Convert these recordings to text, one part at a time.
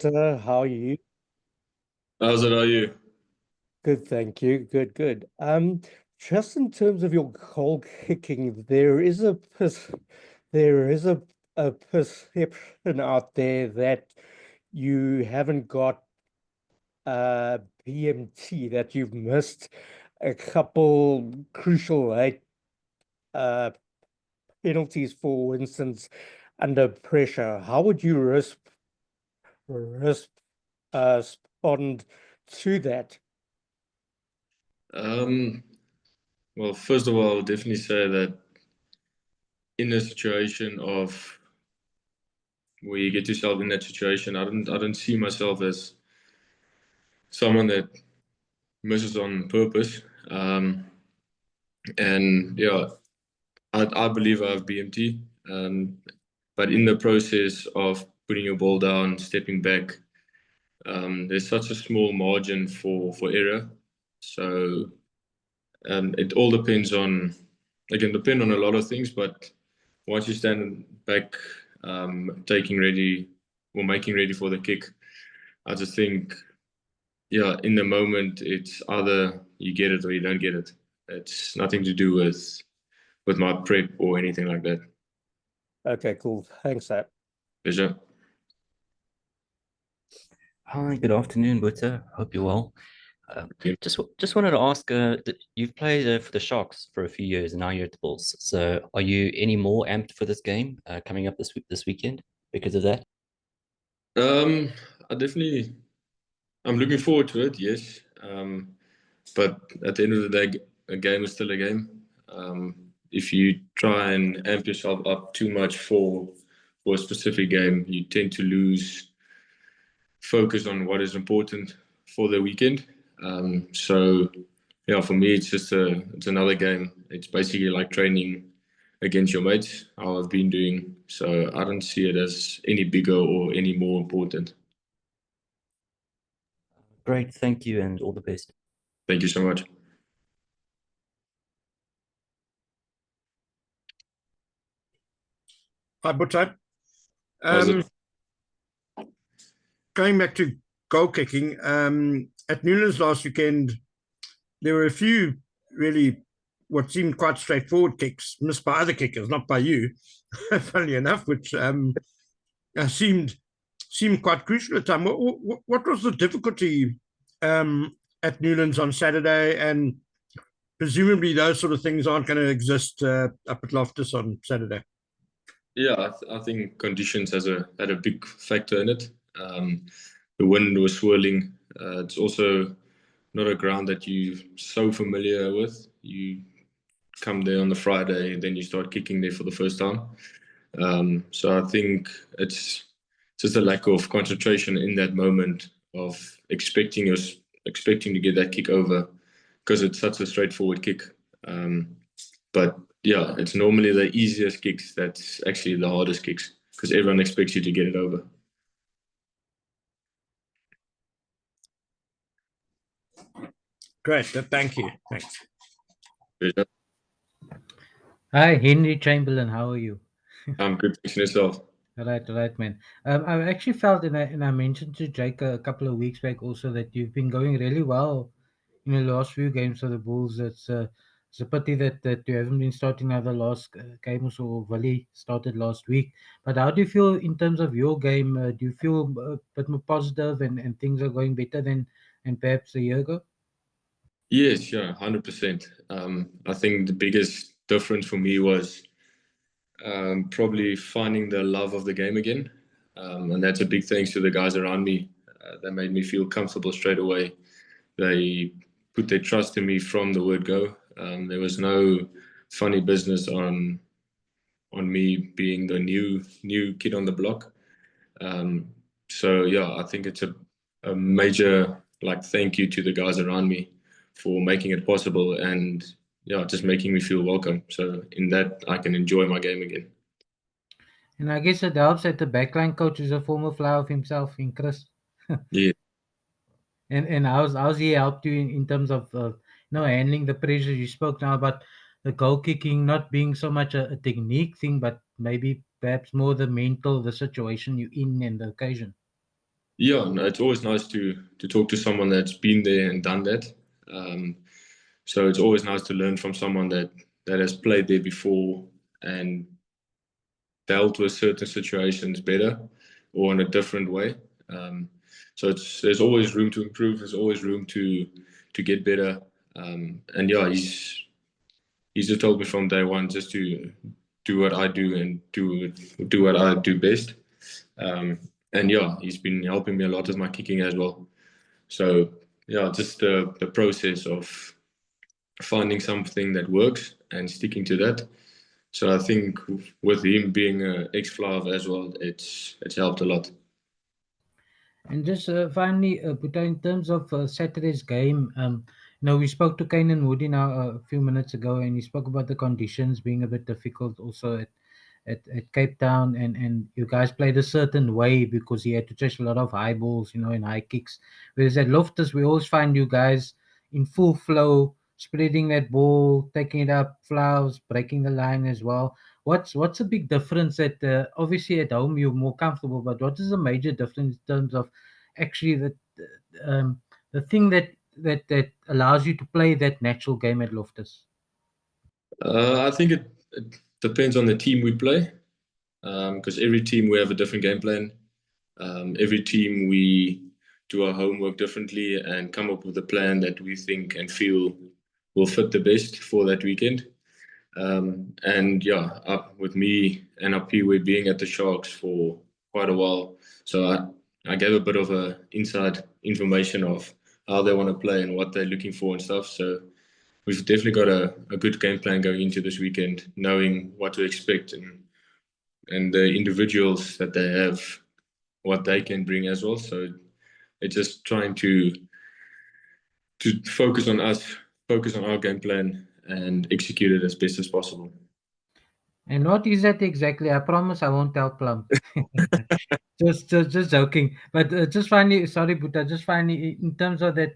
How are you? How's it? Are you? Good, thank you. Good, good. Just in terms of your goal kicking, there is a perception out there that you haven't got BMT, that you've missed a couple crucial late uh penalties, for instance, under pressure. How would you risk respond to that? Um, well, first of all, I would definitely say that in a situation of where you get yourself in that situation, I don't see myself as someone that misses on purpose. And yeah, I believe I have BMT. But in the process of putting your ball down, stepping back, there's such a small margin for error. So it all depends on, it can depend on a lot of things, but once you stand back, taking ready or making ready for the kick, I just think, yeah, in the moment, it's either you get it or you don't get it. It's nothing to do with my prep or anything like that. Okay, cool. Thanks, that. Pleasure. Hi, good afternoon, Boeta. Hope you're well. Yeah. Just wanted to ask, you've played for the Sharks for a few years, and now you're at the Bulls. So, are you any more amped for this game coming up this weekend because of that? Um, I definitely, I'm looking forward to it. Yes. But at the end of the day, a game is still a game. If you try and amp yourself up too much for a specific game, you tend to lose focus on what is important for the weekend. So yeah, for me, it's another game. It's basically like training against your mates, how I've been doing. So I don't see it as any bigger or any more important. Great, thank you, and all the best. Thank you so much. Hi, Boeta. How's it? Going back to goal kicking, at Newlands last weekend, there were a few really what seemed quite straightforward kicks missed by other kickers, not by you, funnily enough, which seemed quite crucial at the time. What was the difficulty at Newlands on Saturday? And presumably those sort of things aren't going to exist up at Loftus on Saturday. Yeah, I think conditions had a big factor in it. The wind was swirling. It's also not a ground that you're so familiar with. You come there on the Friday, then you start kicking there for the first time. So I think it's just a lack of concentration in that moment of expecting to get that kick over because it's such a straightforward kick. But yeah, it's normally the easiest kicks that's actually the hardest kicks because everyone expects you to get it over. Great, thank you. Thanks. Pleasure. Hi, Henry Chamberlain. How are you? I'm good. Thanks yourself. Right, man. I actually felt, and I mentioned to Jake a couple of weeks back also that you've been going really well in the last few games for the Bulls. It's a pity that you haven't been starting now. The last game also, Valley started last week. But how do you feel in terms of your game? Do you feel a bit more positive and things are going better than perhaps a year ago? Yes, yeah, 100%. I think the biggest difference for me was probably finding the love of the game again. And that's a big thanks to the guys around me. They made me feel comfortable straight away. They put their trust in me from the word go. There was no funny business on me being the new kid on the block. So yeah, I think it's a major like thank you to the guys around me for making it possible and yeah, just making me feel welcome. So in that I can enjoy my game again. And I guess it helps that the backline coach is a former flower of himself in Chris. Yeah. And how's he helped you in terms of handling the pressure? You spoke now about the goal kicking not being so much a technique thing, but maybe perhaps more the mental, the situation you're in and the occasion. Yeah, no, it's always nice to talk to someone that's been there and done that. So it's always nice to learn from someone that has played there before and dealt with certain situations better or in a different way. So there's always room to improve. There's always room to get better. And yeah, he's just told me from day one just to do what I do and do what I do best. And yeah, he's been helping me a lot with my kicking as well. So yeah, just the process of finding something that works and sticking to that. So I think with him being an ex-Flav as well, it's helped a lot. And just finally, Boeta, in terms of Saturday's game, we spoke to Kane Woody now a few minutes ago, and he spoke about the conditions being a bit difficult also at Cape Town, and you guys played a certain way because he had to chase a lot of high balls, and high kicks. Whereas at Loftus, we always find you guys in full flow, spreading that ball, taking it up, flouls, breaking the line as well. What's a big difference that obviously at home you're more comfortable, but what is the major difference in terms of actually the thing that allows you to play that natural game at Loftus? I think it depends on the team we play, because every team we have a different game plan. Every team we do our homework differently and come up with a plan that we think and feel will fit the best for that weekend. And yeah, with me and Apiwe being at the Sharks for quite a while, so I gave a bit of a inside information of how they want to play and what they're looking for and stuff. So we've definitely got a good game plan going into this weekend, knowing what to expect and the individuals that they have, what they can bring as well. So it's just trying to focus on us, focus on our game plan, and execute it as best as possible. And what is that exactly? I promise I won't tell Plum. just joking. But just finally, sorry, Boeta, just finally, in terms of that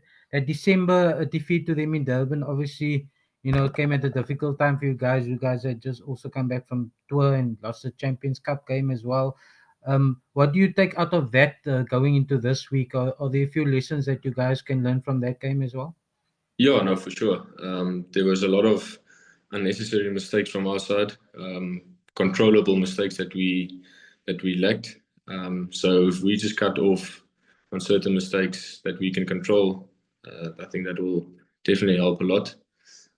December defeat to them in Durban, obviously, it came at a difficult time for you guys. You guys had just also come back from tour and lost the Champions Cup game as well. What do you take out of that going into this week? Are there a few lessons that you guys can learn from that game as well? Yeah, no, for sure. There was a lot of unnecessary mistakes from our side, controllable mistakes that we lacked. So if we just cut off on certain mistakes that we can control, I think that will definitely help a lot.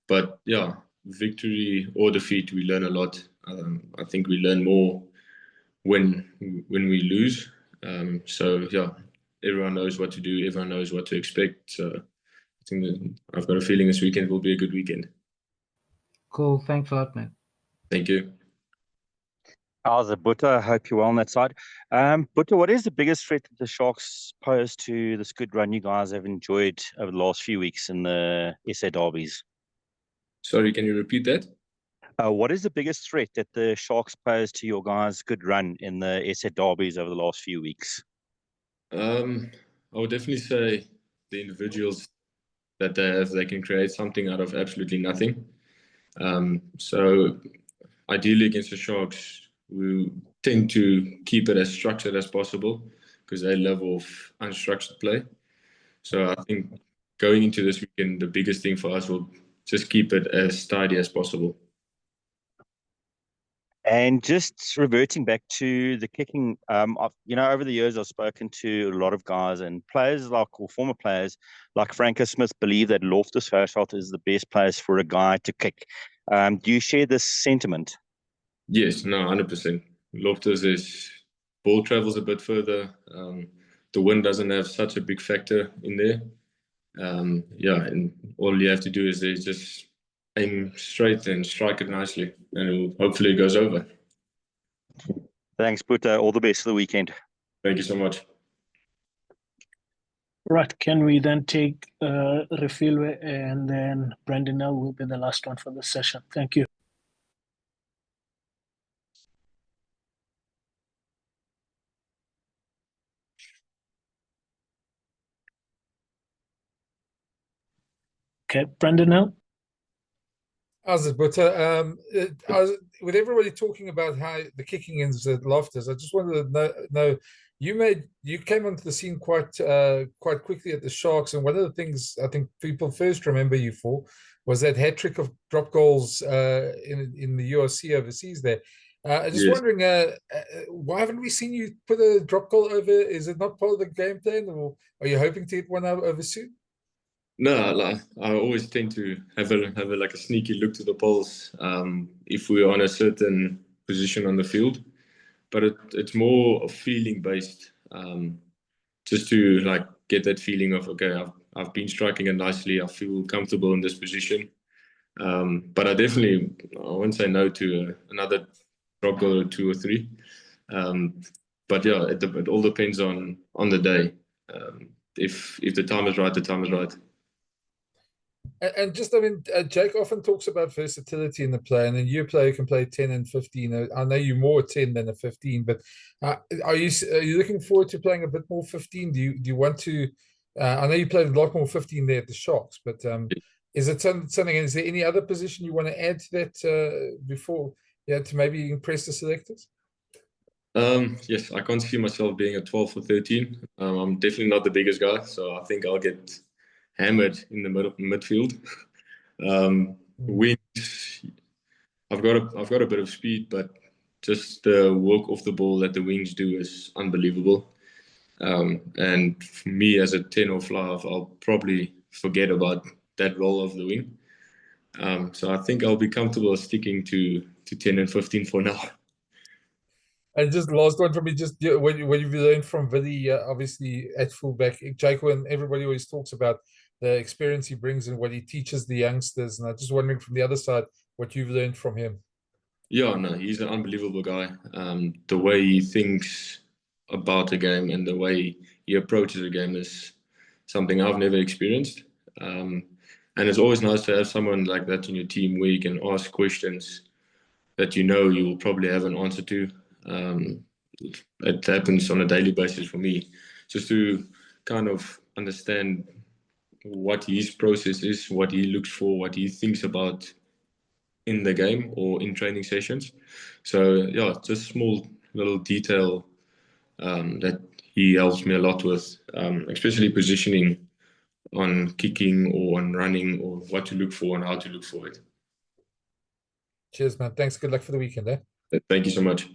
But yeah, victory or defeat, we learn a lot. I think we learn more when we lose. So yeah, everyone knows what to do. Everyone knows what to expect. So I think that I've got a feeling this weekend will be a good weekend. Cool. Thanks a lot, man. Thank you. How's it, Boeta? I hope you're well on that side. Boeta, what is the biggest threat that the Sharks pose to this good run you guys have enjoyed over the last few weeks in the SA derbies? Sorry, can you repeat that? What is the biggest threat that the Sharks pose to your guys' good run in the SA derbies over the last few weeks? I would definitely say the individuals that they can create something out of absolutely nothing. So ideally against the Sharks, we tend to keep it as structured as possible because they love off unstructured play. So I think going into this weekend, the biggest thing for us will just keep it as tidy as possible. And just reverting back to the kicking, over the years I've spoken to a lot of guys and players or former players like Franco Smith believe that Loftus Versfeld is the best place for a guy to kick. Do you share this sentiment? Yes, no, 100%. Loftus ball travels a bit further. The wind doesn't have such a big factor in there. And all you have to do is just aim straight and strike it nicely, and hopefully it goes over. Thanks, Boeta. All the best for the weekend. Thank you so much. Right, can we then take Refilwe and then Brandon L will be the last one for the session. Thank you. Okay, Brandon L. How's it, Boeta? With everybody talking about how the kicking is at Loftus, I just wanted to know you came onto the scene quite quickly at the Sharks, and one of the things I think people first remember you for was that hat trick of drop goals in the URC overseas there. Just Yes. wondering, why haven't we seen you put a drop goal over? Is it not part of the game plan, or are you hoping to get one over soon? No, like, I always tend to have a like a sneaky look to the polls if we're on a certain position on the field, but it's more feeling based, just to like get that feeling of, okay, I've been striking it nicely, I feel comfortable in this position. But I won't say no to another drop goal or 2 or 3. But yeah, it all depends on the day. If the time is right, the time is right. And just, I mean, Jake often talks about versatility in the play, and then you player can play 10 and 15. I know you're more 10 than a 15, but are you looking forward to playing a bit more 15? Do you want to? I know you played a lot more 15 there at the Sharks, but is it something? Is there any other position you want to add to that before, to maybe impress the selectors? Yes, I can't see myself being a 12 or 13. I'm definitely not the biggest guy, so I think I'll get hammered in the midfield. Wings, I've got a bit of speed, but just the work off the ball that the wings do is unbelievable. And for me as a 10 or fly-off, I'll probably forget about that role of the wing. So I think I'll be comfortable sticking to 10 and 15 for now. And just last one for me, just when you've learned from Vili, obviously at fullback, Jaco, and everybody always talks about the experience he brings and what he teaches the youngsters. And I'm just wondering from the other side, what you've learned from him. Yeah, no, he's an unbelievable guy. The way he thinks about the game and the way he approaches the game is something I've never experienced. And it's always nice to have someone like that in your team where you can ask questions that you will probably have an answer to. It happens on a daily basis for me, just to kind of understand what his process is, what he looks for, what he thinks about in the game or in training sessions. So yeah, just small little detail that he helps me a lot with, especially positioning on kicking or on running, or what to look for and how to look for it. Cheers, man. Thanks. Good luck for the weekend, eh? Thank you so much.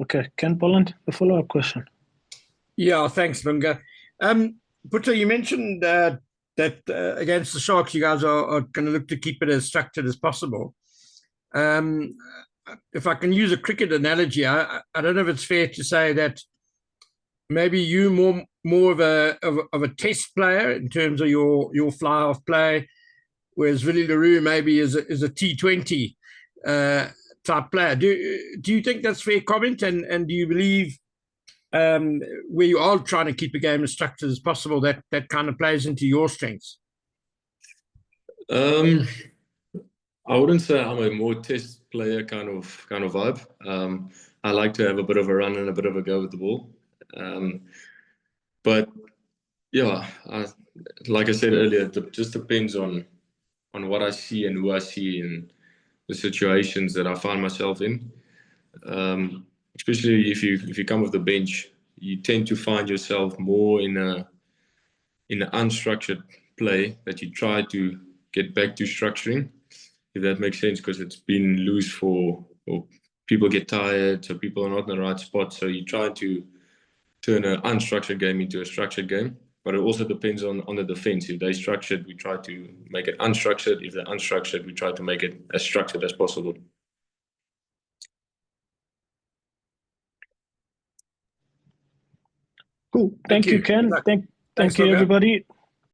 Okay, Ken Poland, the follow-up question. Yeah, thanks, Lunga. Boeta, you mentioned that against the Sharks, you guys are going to look to keep it as structured as possible. If I can use a cricket analogy, I don't know if it's fair to say that maybe you more of a test player in terms of your fly-off play, whereas Willie LaRue maybe is a T20 type player. Do you think that's fair comment? And do you believe where you are trying to keep a game as structured as possible, that kind of plays into your strengths? I wouldn't say I'm a more test player kind of vibe. I like to have a bit of a run and a bit of a go with the ball. But yeah, like I said earlier, it just depends on what I see and who I see in the situations that I find myself in. Especially if you come off the bench, you tend to find yourself more in an unstructured play that you try to get back to structuring, if that makes sense, because it's been loose or people get tired, so people are not in the right spot. So you try to turn an unstructured game into a structured game. But it also depends on the defense. If they're structured, we try to make it unstructured. If they're unstructured, we try to make it as structured as possible. Cool. Thank you, Ken. Thank you, everybody.